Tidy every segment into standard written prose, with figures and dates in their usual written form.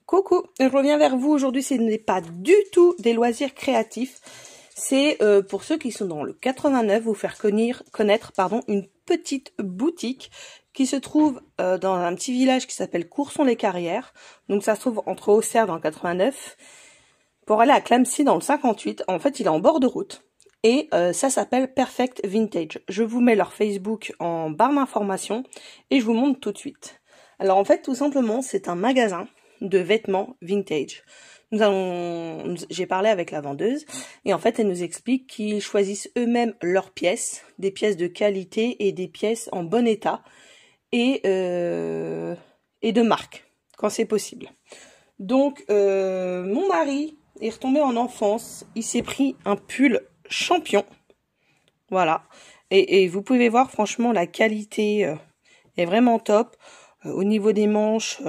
Coucou, je reviens vers vous aujourd'hui, ce n'est pas du tout des loisirs créatifs, c'est pour ceux qui sont dans le 89, vous faire connaître une petite boutique qui se trouve dans un petit village qui s'appelle Courson-les-Carrières, donc ça se trouve entre Auxerre dans le 89, pour aller à Clamecy dans le 58, en fait il est en bord de route, et ça s'appelle Perfect Vintage. Je vous mets leur Facebook en barre d'informations et je vous montre tout de suite. Alors en fait tout simplement c'est un magasin de vêtements vintage. J'ai parlé avec la vendeuse et en fait elle nous explique qu'ils choisissent eux-mêmes leurs pièces, des pièces de qualité et des pièces en bon état et de marque quand c'est possible. Donc mon mari est retombé en enfance, il s'est pris un pull champion, voilà, et vous pouvez voir franchement la qualité est vraiment top. Au niveau des manches,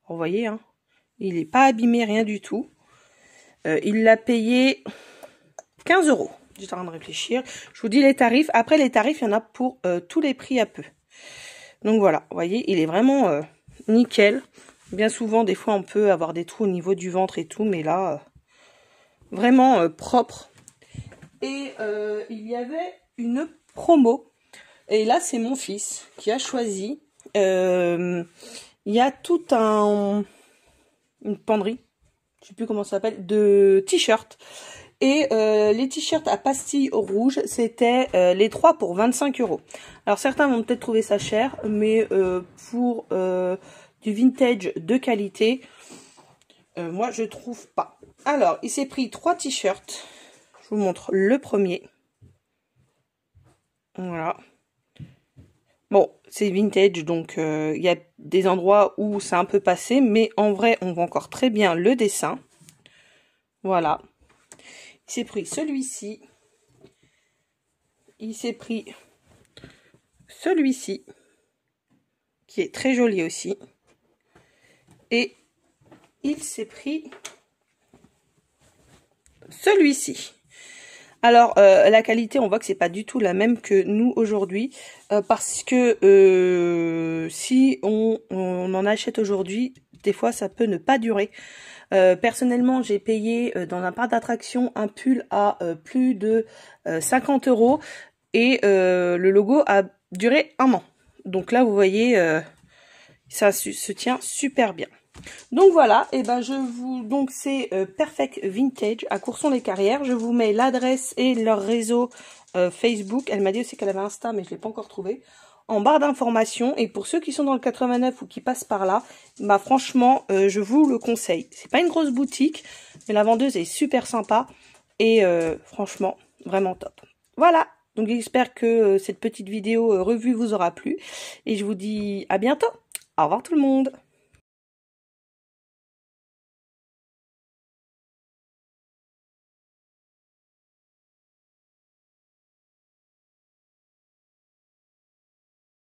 vous voyez, hein, il n'est pas abîmé, rien du tout. Il l'a payé 15 €. J'étais en train de réfléchir. Je vous dis les tarifs. Après, les tarifs, il y en a pour tous les prix à peu. Donc voilà, vous voyez, il est vraiment nickel. Bien souvent, des fois, on peut avoir des trous au niveau du ventre et tout. Mais là, vraiment propre. Et il y avait une promo. Et là, c'est mon fils qui a choisi. Il y a tout une penderie, je sais plus comment ça s'appelle, de t-shirts. Et les t-shirts à pastilles rouges, c'était les 3 pour 25 €. Alors certains vont peut-être trouver ça cher, mais pour du vintage de qualité, moi je trouve pas. Alors il s'est pris 3 t-shirts. Je vous montre le premier. Voilà. Bon, c'est vintage, donc il y a des endroits où c'est un peu passé, mais en vrai, on voit encore très bien le dessin. Voilà. Il s'est pris celui-ci. Il s'est pris celui-ci, qui est très joli aussi. Et il s'est pris celui-ci. Alors, la qualité, on voit que c'est pas du tout la même que nous aujourd'hui, parce que si on en achète aujourd'hui, des fois ça peut ne pas durer. Personnellement, j'ai payé dans un parc d'attraction un pull à plus de 50 € et le logo a duré 1 an. Donc là, vous voyez, ça se tient super bien. Donc voilà, et ben donc c'est Perfect Vintage à Courson-les-Carrières. Je vous mets l'adresse et leur réseau Facebook. Elle m'a dit aussi qu'elle avait Insta, mais je l'ai pas encore trouvé. En barre d'informations. Et pour ceux qui sont dans le 89 ou qui passent par là, bah franchement, je vous le conseille. C'est pas une grosse boutique, mais la vendeuse est super sympa et franchement, vraiment top. Voilà. Donc j'espère que cette petite vidéo revue vous aura plu et je vous dis à bientôt. Au revoir tout le monde.